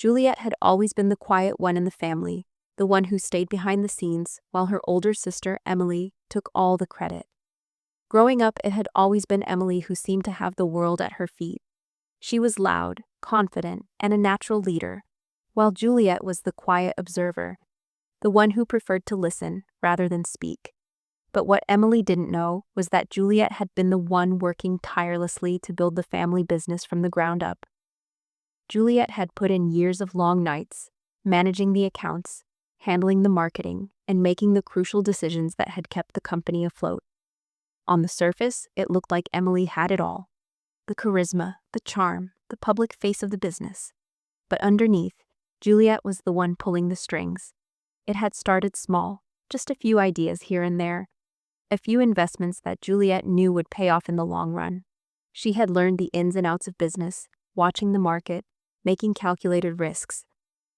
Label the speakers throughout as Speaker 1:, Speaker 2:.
Speaker 1: Juliet had always been the quiet one in the family, the one who stayed behind the scenes, while her older sister, Emily, took all the credit. Growing up, it had always been Emily who seemed to have the world at her feet. She was loud, confident, and a natural leader, while Juliet was the quiet observer, the one who preferred to listen rather than speak. But what Emily didn't know was that Juliet had been the one working tirelessly to build the family business from the ground up. Juliet had put in years of long nights, managing the accounts, handling the marketing, and making the crucial decisions that had kept the company afloat. On the surface, it looked like Emily had it all: the charisma, the charm, the public face of the business. But underneath, Juliet was the one pulling the strings. It had started small, just a few ideas here and there, a few investments that Juliet knew would pay off in the long run. She had learned the ins and outs of business, watching the market, making calculated risks.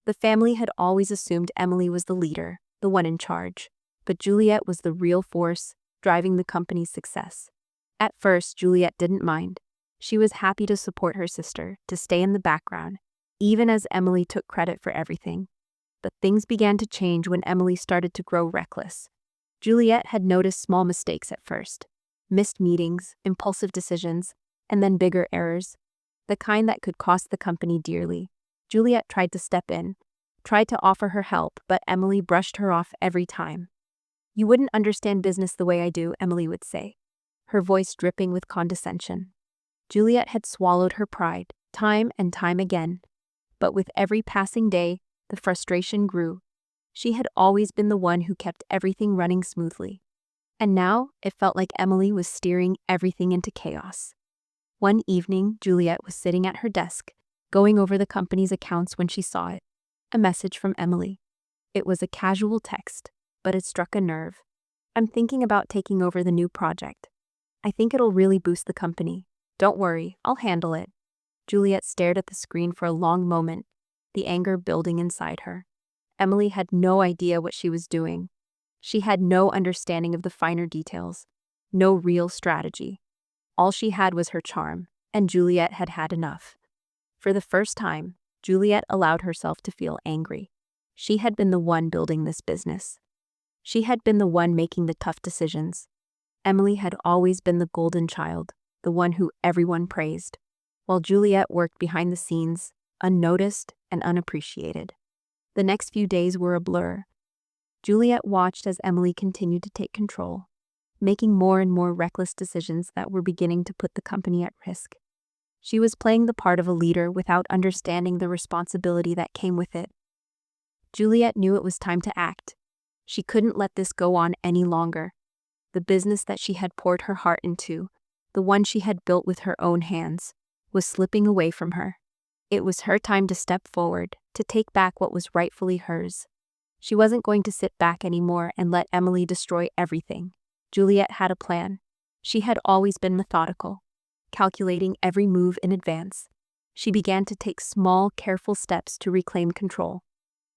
Speaker 1: The family had always assumed Emily was the leader, the one in charge, but Juliet was the real force, driving the company's success. At first, Juliet didn't mind. She was happy to support her sister, to stay in the background, even as Emily took credit for everything. But things began to change when Emily started to grow reckless. Juliet had noticed small mistakes at first: missed meetings, impulsive decisions, and then bigger errors, the kind that could cost the company dearly. Juliet tried to step in, tried to offer her help, but Emily brushed her off every time. "You wouldn't understand business the way I do," Emily would say, her voice dripping with condescension. Juliet had swallowed her pride, time and time again, but with every passing day, the frustration grew. She had always been the one who kept everything running smoothly. And now, it felt like Emily was steering everything into chaos. One evening, Juliet was sitting at her desk, going over the company's accounts when she saw it. A message from Emily. It was a casual text, but it struck a nerve. "I'm thinking about taking over the new project. I think it'll really boost the company. Don't worry, I'll handle it." Juliet stared at the screen for a long moment, the anger building inside her. Emily had no idea what she was doing. She had no understanding of the finer details, no real strategy. All she had was her charm, and Juliet had had enough. For the first time, Juliet allowed herself to feel angry. She had been the one building this business. She had been the one making the tough decisions. Emily had always been the golden child, the one who everyone praised, while Juliet worked behind the scenes, unnoticed and unappreciated. The next few days were a blur. Juliet watched as Emily continued to take control, making more and more reckless decisions that were beginning to put the company at risk. She was playing the part of a leader without understanding the responsibility that came with it. Juliet knew it was time to act. She couldn't let this go on any longer. The business that she had poured her heart into, the one she had built with her own hands, was slipping away from her. It was her time to step forward, to take back what was rightfully hers. She wasn't going to sit back anymore and let Emily destroy everything. Juliet had a plan. She had always been methodical, calculating every move in advance. She began to take small, careful steps to reclaim control.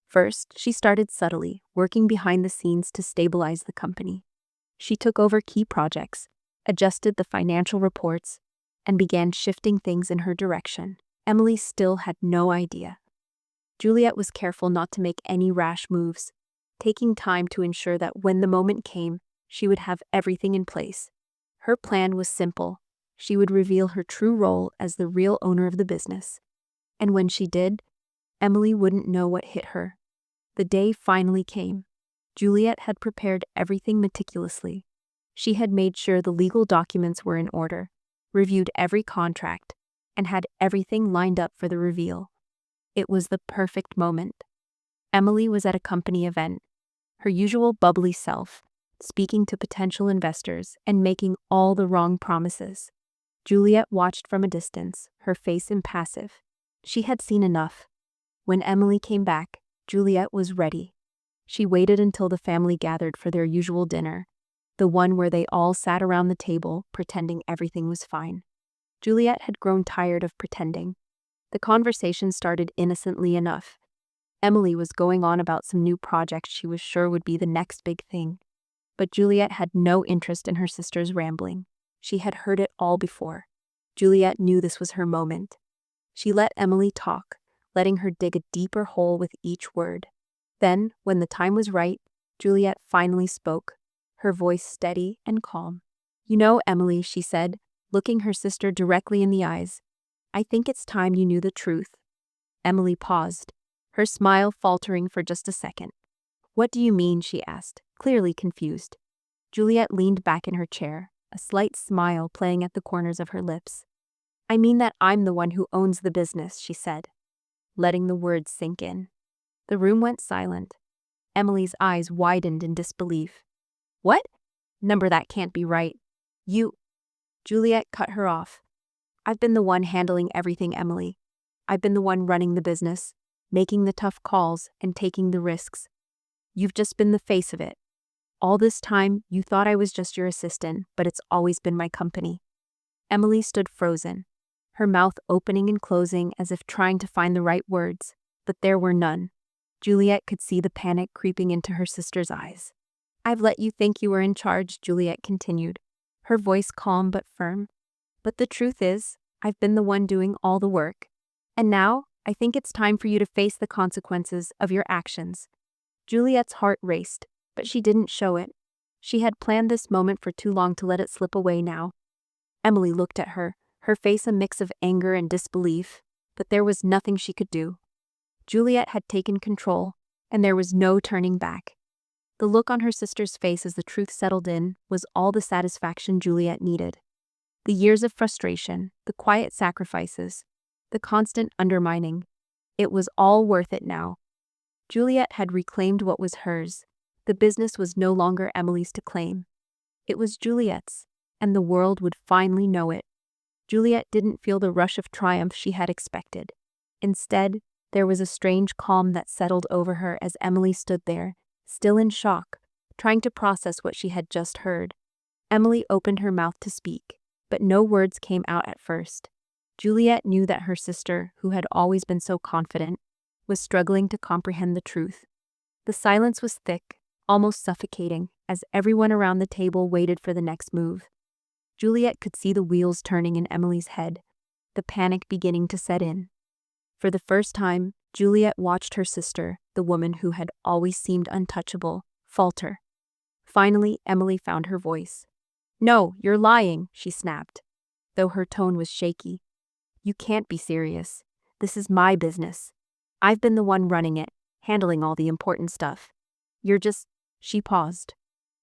Speaker 1: First, she started subtly, working behind the scenes to stabilize the company. She took over key projects, adjusted the financial reports, and began shifting things in her direction. Emily still had no idea. Juliet was careful not to make any rash moves, taking time to ensure that when the moment came, she would have everything in place. Her plan was simple. She would reveal her true role as the real owner of the business. And when she did, Emily wouldn't know what hit her. The day finally came. Juliet had prepared everything meticulously. She had made sure the legal documents were in order, reviewed every contract, and had everything lined up for the reveal. It was the perfect moment. Emily was at a company event, her usual bubbly self, speaking to potential investors and making all the wrong promises. Juliet watched from a distance, her face impassive. She had seen enough. When Emily came back, Juliet was ready. She waited until the family gathered for their usual dinner, the one where they all sat around the table pretending everything was fine. Juliet had grown tired of pretending. The conversation started innocently enough. Emily was going on about some new project she was sure would be the next big thing. But Juliet had no interest in her sister's rambling. She had heard it all before. Juliet knew this was her moment. She let Emily talk, letting her dig a deeper hole with each word. Then, when the time was right, Juliet finally spoke, her voice steady and calm. "You know, Emily," she said, looking her sister directly in the eyes, "I think it's time you knew the truth." Emily paused, her smile faltering for just a second. "What do you mean?" she asked, clearly confused. Juliet leaned back in her chair, a slight smile playing at the corners of her lips. "I mean that I'm the one who owns the business," she said, letting the words sink in. The room went silent. Emily's eyes widened in disbelief. "What? Number, that can't be right. You—" Juliet cut her off. "I've been the one handling everything, Emily. I've been the one running the business, making the tough calls and taking the risks. You've just been the face of it. All this time, you thought I was just your assistant, but it's always been my company." Emily stood frozen, her mouth opening and closing as if trying to find the right words, but there were none. Juliet could see the panic creeping into her sister's eyes. "I've let you think you were in charge," Juliet continued, her voice calm but firm. "But the truth is, I've been the one doing all the work. And now, I think it's time for you to face the consequences of your actions." Juliet's heart raced, but she didn't show it. She had planned this moment for too long to let it slip away now. Emily looked at her, her face a mix of anger and disbelief, but there was nothing she could do. Juliet had taken control, and there was no turning back. The look on her sister's face as the truth settled in was all the satisfaction Juliet needed. The years of frustration, the quiet sacrifices, the constant undermining, it was all worth it now. Juliet had reclaimed what was hers. The business was no longer Emily's to claim. It was Juliet's, and the world would finally know it. Juliet didn't feel the rush of triumph she had expected. Instead, there was a strange calm that settled over her as Emily stood there, still in shock, trying to process what she had just heard. Emily opened her mouth to speak, but no words came out at first. Juliet knew that her sister, who had always been so confident, was struggling to comprehend the truth. The silence was thick, almost suffocating, as everyone around the table waited for the next move. Juliet could see the wheels turning in Emily's head, the panic beginning to set in. For the first time, Juliet watched her sister, the woman who had always seemed untouchable, falter. Finally, Emily found her voice. "No, you're lying," she snapped, though her tone was shaky. "You can't be serious. This is my business. I've been the one running it, handling all the important stuff. You're just—" She paused,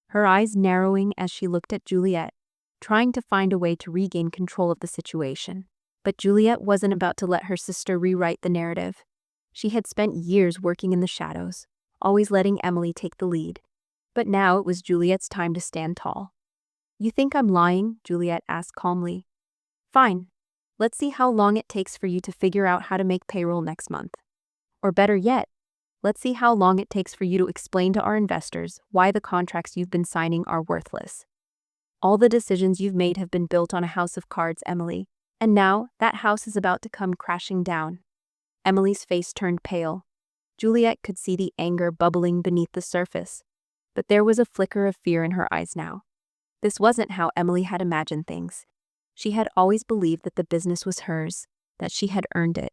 Speaker 1: her eyes narrowing as she looked at Juliet, trying to find a way to regain control of the situation. But Juliet wasn't about to let her sister rewrite the narrative. She had spent years working in the shadows, always letting Emily take the lead. But now it was Juliet's time to stand tall. "You think I'm lying?" Juliet asked calmly. "Fine. Let's see how long it takes for you to figure out how to make payroll next month. Or better yet, let's see how long it takes for you to explain to our investors why the contracts you've been signing are worthless. All the decisions you've made have been built on a house of cards, Emily, and now that house is about to come crashing down." Emily's face turned pale. Juliet could see the anger bubbling beneath the surface, but there was a flicker of fear in her eyes now. This wasn't how Emily had imagined things. She had always believed that the business was hers, that she had earned it.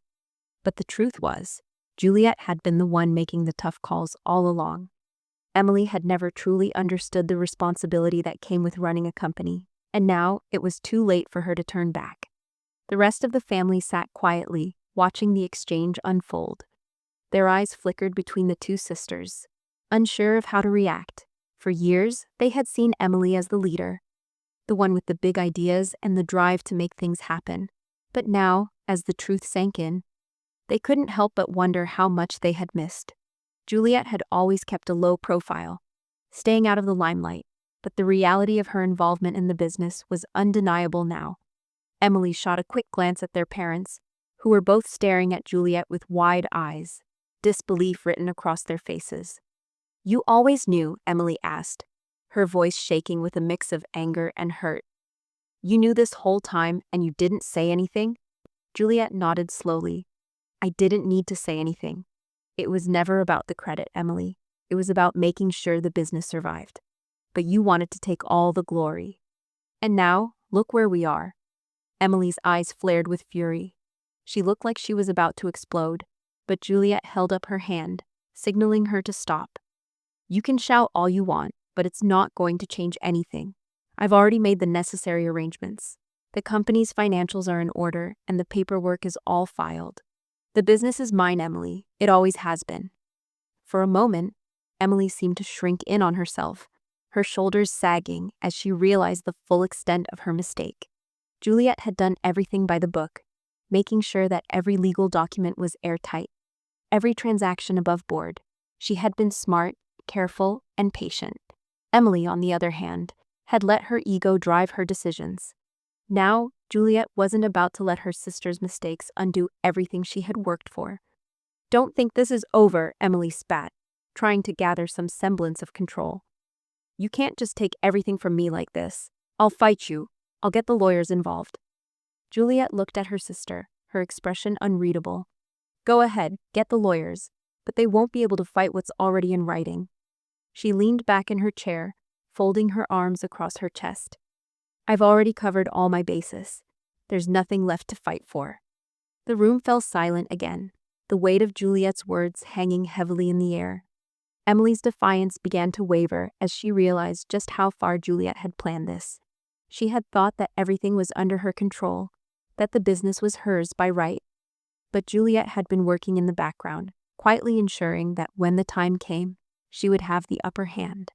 Speaker 1: But the truth was, Juliet had been the one making the tough calls all along. Emily had never truly understood the responsibility that came with running a company, and now it was too late for her to turn back. The rest of the family sat quietly, watching the exchange unfold. Their eyes flickered between the two sisters, unsure of how to react. For years, they had seen Emily as the leader, the one with the big ideas and the drive to make things happen. But now, as the truth sank in, they couldn't help but wonder how much they had missed. Juliet had always kept a low profile, staying out of the limelight, but the reality of her involvement in the business was undeniable now. Emily shot a quick glance at their parents, who were both staring at Juliet with wide eyes, disbelief written across their faces. "You always knew?" Emily asked, her voice shaking with a mix of anger and hurt. "You knew this whole time and you didn't say anything?" Juliet nodded slowly. "I didn't need to say anything. It was never about the credit, Emily. It was about making sure the business survived. But you wanted to take all the glory. And now, look where we are." Emily's eyes flared with fury. She looked like she was about to explode. but Juliet held up her hand, signaling her to stop. You can shout all you want, but it's not going to change anything. I've already made the necessary arrangements. The company's financials are in order, and the paperwork is all filed. The business is mine, Emily. It always has been. For a moment, Emily seemed to shrink in on herself, her shoulders sagging as she realized the full extent of her mistake. Juliet had done everything by the book, making sure that every legal document was airtight, every transaction above board. She had been smart, careful, and patient. Emily, on the other hand, had let her ego drive her decisions. Now, Juliet wasn't about to let her sister's mistakes undo everything she had worked for. Don't think this is over, Emily spat, trying to gather some semblance of control. You can't just take everything from me like this. I'll fight you. I'll get the lawyers involved. Juliet looked at her sister, her expression unreadable. Go ahead, get the lawyers, but they won't be able to fight what's already in writing. She leaned back in her chair, folding her arms across her chest. I've already covered all my bases. There's nothing left to fight for. The room fell silent again, the weight of Juliet's words hanging heavily in the air. Emily's defiance began to waver as she realized just how far Juliet had planned this. She had thought that everything was under her control, that the business was hers by right. But Juliet had been working in the background, quietly ensuring that when the time came, she would have the upper hand.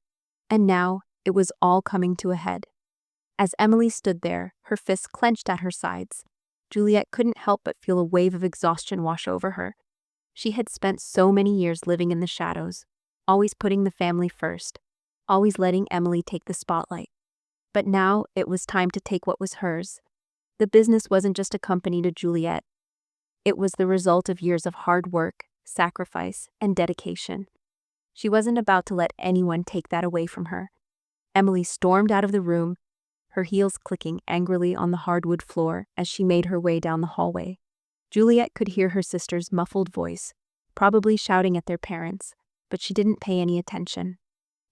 Speaker 1: And now, it was all coming to a head. As Emily stood there, her fists clenched at her sides, Juliet couldn't help but feel a wave of exhaustion wash over her. She had spent so many years living in the shadows, always putting the family first, always letting Emily take the spotlight. But now, it was time to take what was hers. The business wasn't just a company to Juliet. It was the result of years of hard work, sacrifice, and dedication. She wasn't about to let anyone take that away from her. Emily stormed out of the room, her heels clicking angrily on the hardwood floor as she made her way down the hallway. Juliet could hear her sister's muffled voice, probably shouting at their parents, but she didn't pay any attention.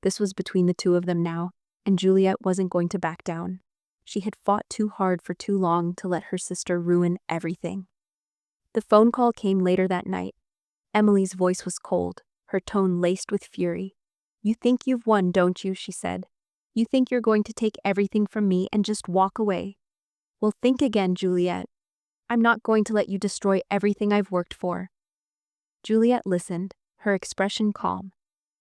Speaker 1: This was between the two of them now, and Juliet wasn't going to back down. She had fought too hard for too long to let her sister ruin everything. The phone call came later that night. Emily's voice was cold, her tone laced with fury. You think you've won, don't you? She said. You think you're going to take everything from me and just walk away? Well, think again, Juliet. I'm not going to let you destroy everything I've worked for. Juliet listened, her expression calm.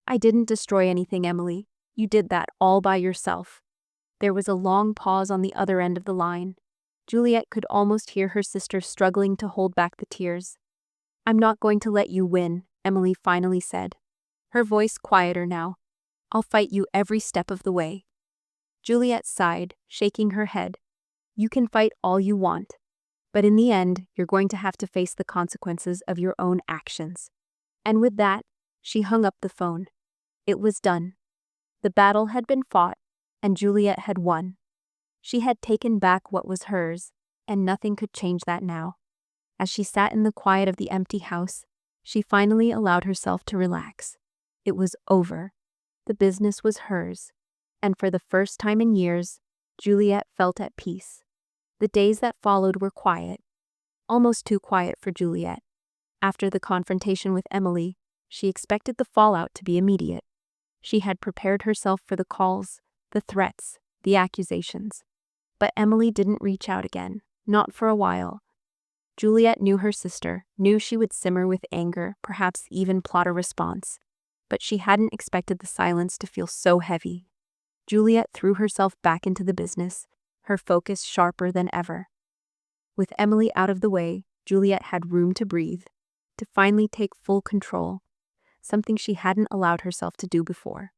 Speaker 1: I didn't destroy anything, Emily. You did that all by yourself. There was a long pause on the other end of the line. Juliet could almost hear her sister struggling to hold back the tears. I'm not going to let you win, Emily finally said, her voice quieter now. I'll fight you every step of the way. Juliet sighed, shaking her head. You can fight all you want, but in the end, you're going to have to face the consequences of your own actions. And with that, she hung up the phone. It was done. The battle had been fought, and Juliet had won. She had taken back what was hers, and nothing could change that now. As she sat in the quiet of the empty house, she finally allowed herself to relax. It was over. The business was hers, and for the first time in years, Juliet felt at peace. The days that followed were quiet, almost too quiet for Juliet. After the confrontation with Emily, she expected the fallout to be immediate. She had prepared herself for the calls, the threats, the accusations. But Emily didn't reach out again, not for a while. Juliet knew her sister, knew she would simmer with anger, perhaps even plot a response. But she hadn't expected the silence to feel so heavy. Juliet threw herself back into the business, her focus sharper than ever. With Emily out of the way, Juliet had room to breathe, to finally take full control, something she hadn't allowed herself to do before.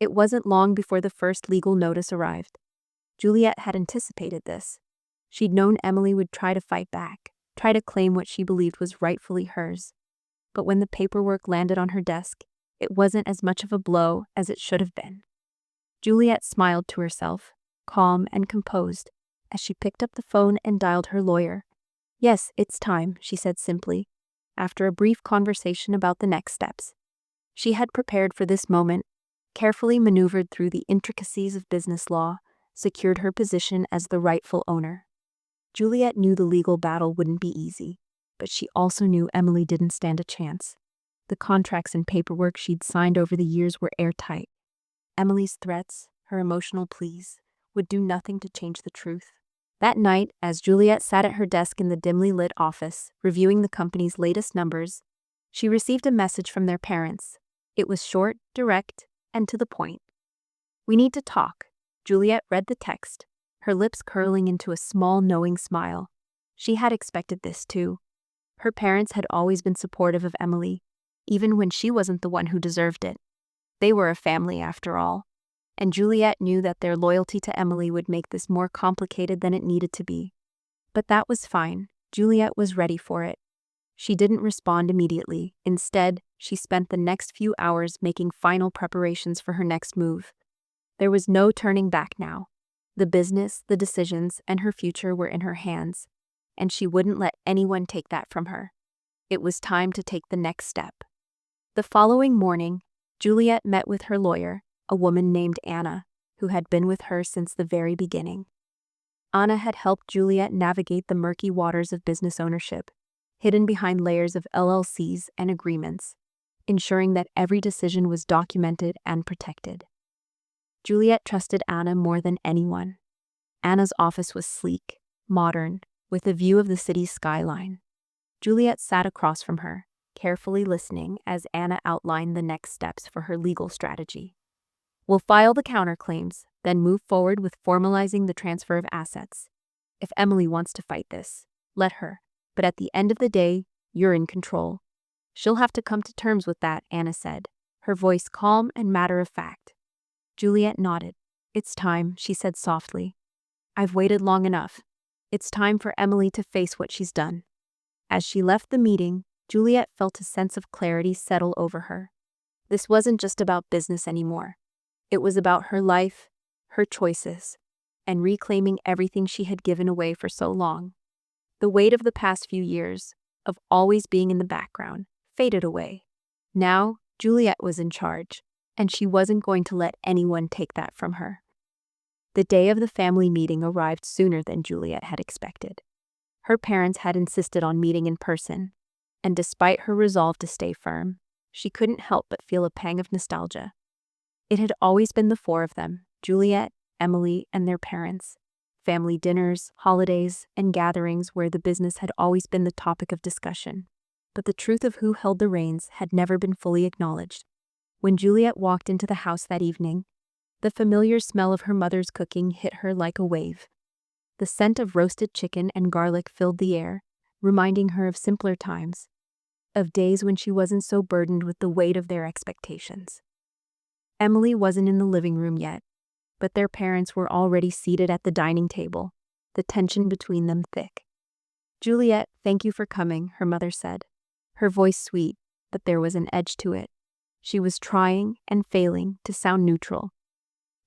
Speaker 1: It wasn't long before the first legal notice arrived. Juliet had anticipated this. She'd known Emily would try to fight back, try to claim what she believed was rightfully hers. But when the paperwork landed on her desk, it wasn't as much of a blow as it should have been. Juliet smiled to herself, calm and composed, as she picked up the phone and dialed her lawyer. Yes, it's time, she said simply, after a brief conversation about the next steps. She had prepared for this moment, carefully maneuvered through the intricacies of business law, secured her position as the rightful owner. Juliet knew the legal battle wouldn't be easy. but she also knew Emily didn't stand a chance. The contracts and paperwork she'd signed over the years were airtight. Emily's threats, her emotional pleas, would do nothing to change the truth. That night, as Juliet sat at her desk in the dimly lit office, reviewing the company's latest numbers, she received a message from their parents. It was short, direct, and to the point. "We need to talk." Juliet read the text, her lips curling into a small, knowing smile. She had expected this too. Her parents had always been supportive of Emily, even when she wasn't the one who deserved it. They were a family after all, and Juliet knew that their loyalty to Emily would make this more complicated than it needed to be. But that was fine. Juliet was ready for it. She didn't respond immediately. Instead, she spent the next few hours making final preparations for her next move. There was no turning back now. The business, the decisions, and her future were in her hands, and she wouldn't let anyone take that from her. It was time to take the next step. The following morning, Juliet met with her lawyer, a woman named Anna, who had been with her since the very beginning. Anna had helped Juliet navigate the murky waters of business ownership, hidden behind layers of LLCs and agreements, ensuring that every decision was documented and protected. Juliet trusted Anna more than anyone. Anna's office was sleek, modern, with a view of the city's skyline. Juliet sat across from her, carefully listening as Anna outlined the next steps for her legal strategy. "We'll file the counterclaims, then move forward with formalizing the transfer of assets. If Emily wants to fight this, let her. But at the end of the day, you're in control. She'll have to come to terms with that," Anna said, her voice calm and matter-of-fact. Juliet nodded. "It's time," she said softly. "I've waited long enough. It's time for Emily to face what she's done." As she left the meeting, Juliet felt a sense of clarity settle over her. This wasn't just about business anymore. It was about her life, her choices, and reclaiming everything she had given away for so long. The weight of the past few years, of always being in the background, faded away. Now, Juliet was in charge, and she wasn't going to let anyone take that from her. The day of the family meeting arrived sooner than Juliet had expected. Her parents had insisted on meeting in person, and despite her resolve to stay firm, she couldn't help but feel a pang of nostalgia. It had always been the four of them, Juliet, Emily, and their parents. Family dinners, holidays, and gatherings where the business had always been the topic of discussion. But the truth of who held the reins had never been fully acknowledged. When Juliet walked into the house that evening, the familiar smell of her mother's cooking hit her like a wave. The scent of roasted chicken and garlic filled the air, reminding her of simpler times, of days when she wasn't so burdened with the weight of their expectations. Emily wasn't in the living room yet, but their parents were already seated at the dining table, the tension between them thick. "Juliet, thank you for coming," her mother said, her voice sweet, but there was an edge to it. She was trying and failing to sound neutral.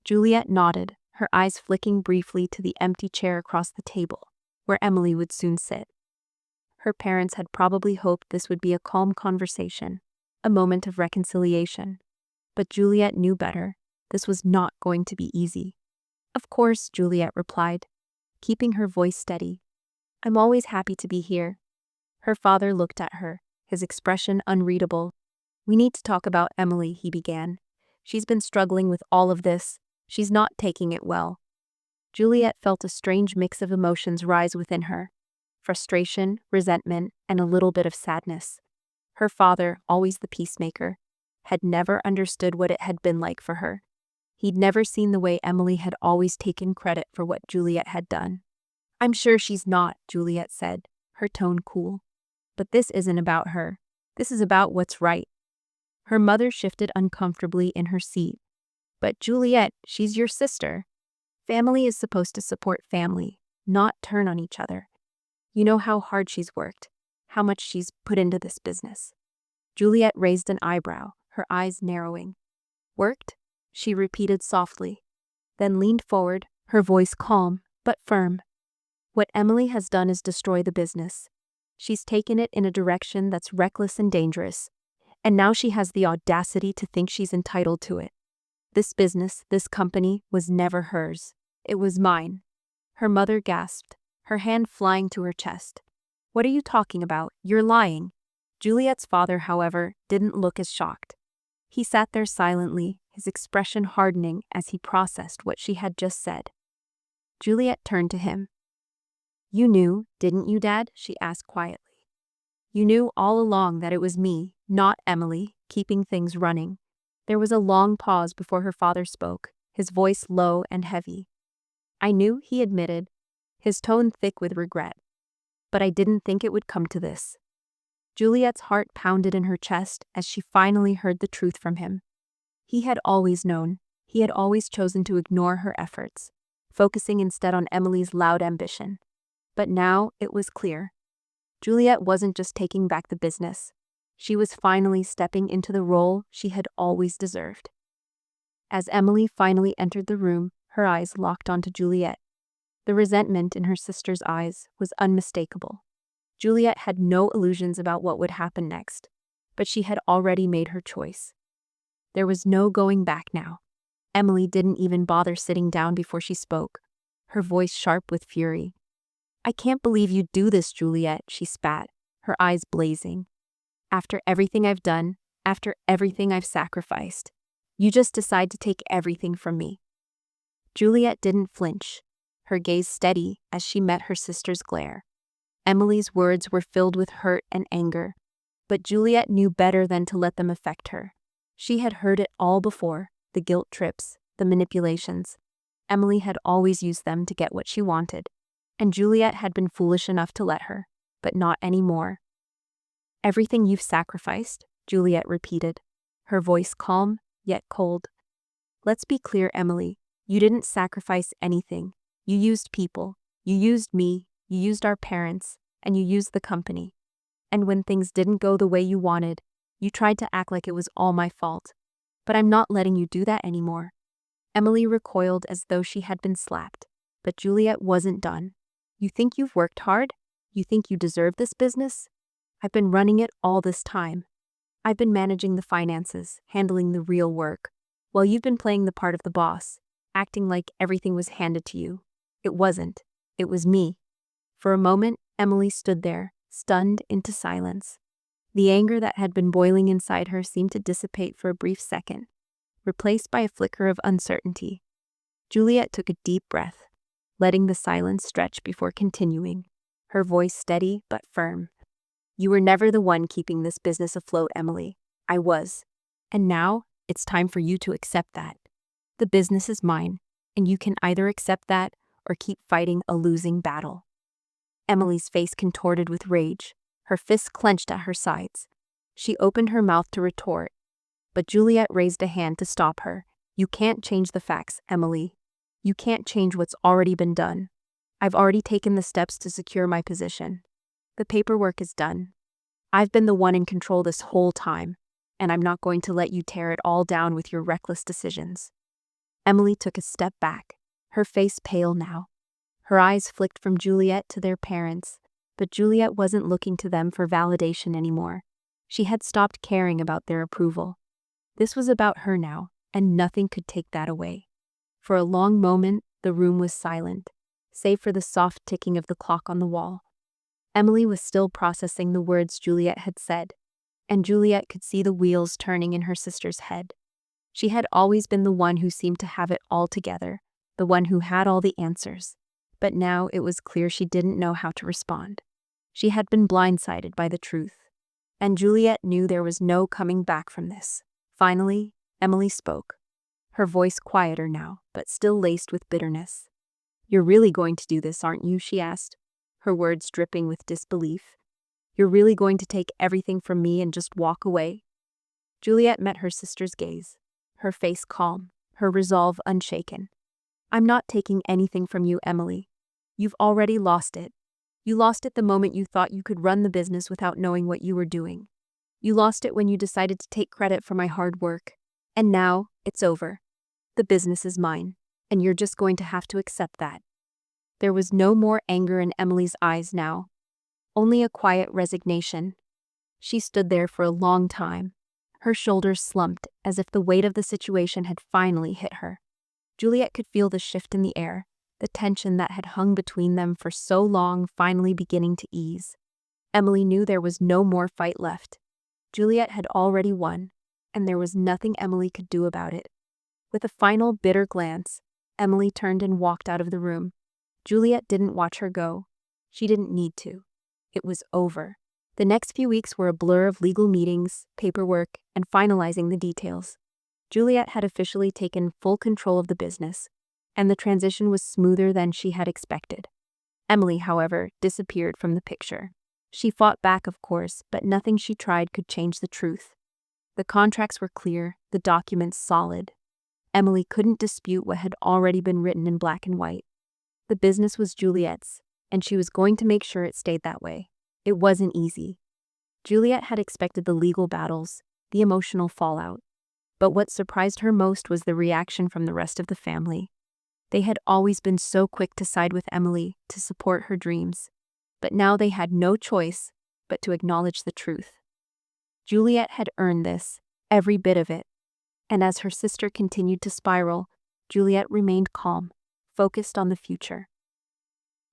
Speaker 1: Juliet nodded, her eyes flicking briefly to the empty chair across the table, where Emily would soon sit. Her parents had probably hoped this would be a calm conversation, a moment of reconciliation. But Juliet knew better. This was not going to be easy. "Of course," Juliet replied, keeping her voice steady. "I'm always happy to be here." Her father looked at her, his expression unreadable. "We need to talk about Emily," he began. "She's been struggling with all of this. She's not taking it well." Juliet felt a strange mix of emotions rise within her: frustration, resentment, and a little bit of sadness. Her father, always the peacemaker, had never understood what it had been like for her. He'd never seen the way Emily had always taken credit for what Juliet had done. "I'm sure she's not," Juliet said, her tone cool. "But this isn't about her. This is about what's right." Her mother shifted uncomfortably in her seat. "But Juliet, she's your sister. Family is supposed to support family, not turn on each other. You know how hard she's worked, how much she's put into this business." Juliet raised an eyebrow, her eyes narrowing. "Worked?" she repeated softly, then leaned forward, her voice calm but firm. "What Emily has done is destroy the business. She's taken it in a direction that's reckless and dangerous, and now she has the audacity to think she's entitled to it. This business, this company, was never hers. It was mine." Her mother gasped, her hand flying to her chest. What are you talking about? You're lying. Juliet's father, however, didn't look as shocked. He sat there silently, his expression hardening as he processed what she had just said. Juliet turned to him. You knew, didn't you, Dad? She asked quietly. You knew all along that it was me, not Emily, keeping things running. There was a long pause before her father spoke, his voice low and heavy. I knew, he admitted, his tone thick with regret. But I didn't think it would come to this. Juliet's heart pounded in her chest as she finally heard the truth from him. He had always known. He had always chosen to ignore her efforts, focusing instead on Emily's loud ambition. But now it was clear. Juliet wasn't just taking back the business. She was finally stepping into the role she had always deserved. As Emily finally entered the room, her eyes locked onto Juliet. The resentment in her sister's eyes was unmistakable. Juliet had no illusions about what would happen next, but she had already made her choice. There was no going back now. Emily didn't even bother sitting down before she spoke, her voice sharp with fury. I can't believe you'd do this, Juliet, she spat, her eyes blazing. After everything I've done, after everything I've sacrificed, you just decide to take everything from me. Juliet didn't flinch, her gaze steady as she met her sister's glare. Emily's words were filled with hurt and anger, but Juliet knew better than to let them affect her. She had heard it all before, the guilt trips, the manipulations. Emily had always used them to get what she wanted, and Juliet had been foolish enough to let her, but not anymore. Everything you've sacrificed, Juliet repeated, her voice calm yet cold. Let's be clear, Emily, you didn't sacrifice anything. You used people, you used me, you used our parents, and you used the company. And when things didn't go the way you wanted, you tried to act like it was all my fault. But I'm not letting you do that anymore. Emily recoiled as though she had been slapped, but Juliet wasn't done. You think you've worked hard? You think you deserve this business? I've been running it all this time. I've been managing the finances, handling the real work, while you've been playing the part of the boss, acting like everything was handed to you. It wasn't. It was me. For a moment, Emily stood there, stunned into silence. The anger that had been boiling inside her seemed to dissipate for a brief second, replaced by a flicker of uncertainty. Juliet took a deep breath, letting the silence stretch before continuing, her voice steady but firm. You were never the one keeping this business afloat, Emily. I was. And now, it's time for you to accept that. The business is mine, and you can either accept that or keep fighting a losing battle. Emily's face contorted with rage, her fists clenched at her sides. She opened her mouth to retort, but Juliet raised a hand to stop her. You can't change the facts, Emily. You can't change what's already been done. I've already taken the steps to secure my position. The paperwork is done. I've been the one in control this whole time, and I'm not going to let you tear it all down with your reckless decisions. Emily took a step back, her face pale now. Her eyes flicked from Juliet to their parents, but Juliet wasn't looking to them for validation anymore. She had stopped caring about their approval. This was about her now, and nothing could take that away. For a long moment, the room was silent, save for the soft ticking of the clock on the wall. Emily was still processing the words Juliet had said, and Juliet could see the wheels turning in her sister's head. She had always been the one who seemed to have it all together, the one who had all the answers. But now it was clear she didn't know how to respond. She had been blindsided by the truth, and Juliet knew there was no coming back from this. Finally, Emily spoke, her voice quieter now, but still laced with bitterness. You're really going to do this, aren't you? She asked, her words dripping with disbelief. You're really going to take everything from me and just walk away? Juliet met her sister's gaze, her face calm, her resolve unshaken. I'm not taking anything from you, Emily. You've already lost it. You lost it the moment you thought you could run the business without knowing what you were doing. You lost it when you decided to take credit for my hard work. And now, it's over. The business is mine, and you're just going to have to accept that. There was no more anger in Emily's eyes now, only a quiet resignation. She stood there for a long time, her shoulders slumped as if the weight of the situation had finally hit her. Juliet could feel the shift in the air, the tension that had hung between them for so long finally beginning to ease. Emily knew there was no more fight left. Juliet had already won, and there was nothing Emily could do about it. With a final bitter glance, Emily turned and walked out of the room. Juliet didn't watch her go. She didn't need to. It was over. The next few weeks were a blur of legal meetings, paperwork, and finalizing the details. Juliet had officially taken full control of the business, and the transition was smoother than she had expected. Emily, however, disappeared from the picture. She fought back, of course, but nothing she tried could change the truth. The contracts were clear, the documents solid. Emily couldn't dispute what had already been written in black and white. The business was Juliet's, and she was going to make sure it stayed that way. It wasn't easy. Juliet had expected the legal battles, the emotional fallout. But what surprised her most was the reaction from the rest of the family. They had always been so quick to side with Emily, to support her dreams. But now they had no choice but to acknowledge the truth. Juliet had earned this, every bit of it. And as her sister continued to spiral, Juliet remained calm, focused on the future.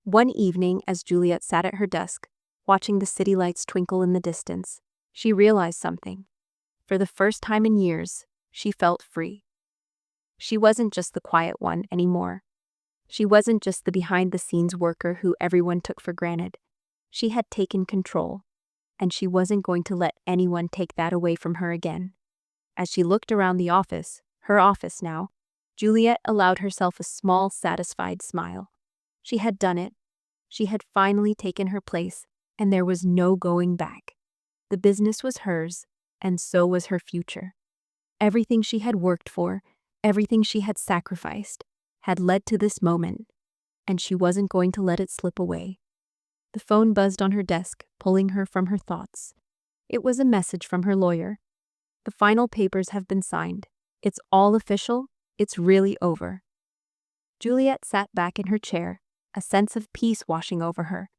Speaker 1: One evening, as Juliet sat at her desk, watching the city lights twinkle in the distance, she realized something. For the first time in years, she felt free. She wasn't just the quiet one anymore. She wasn't just the behind-the-scenes worker who everyone took for granted. She had taken control, and she wasn't going to let anyone take that away from her again. As she looked around the office, her office now, Juliet allowed herself a small, satisfied smile. She had done it. She had finally taken her place, and there was no going back. The business was hers, and so was her future. Everything she had worked for, everything she had sacrificed, had led to this moment, and she wasn't going to let it slip away. The phone buzzed on her desk, pulling her from her thoughts. It was a message from her lawyer. The final papers have been signed. It's all official. It's really over. Juliet sat back in her chair, a sense of peace washing over her.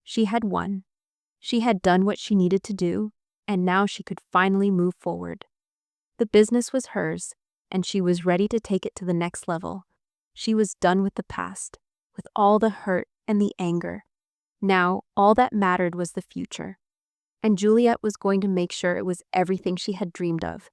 Speaker 1: She had won. She had done what she needed to do, and now she could finally move forward. The business was hers, and she was ready to take it to the next level. She was done with the past, with all the hurt and the anger. Now, all that mattered was the future. And Juliet was going to make sure it was everything she had dreamed of.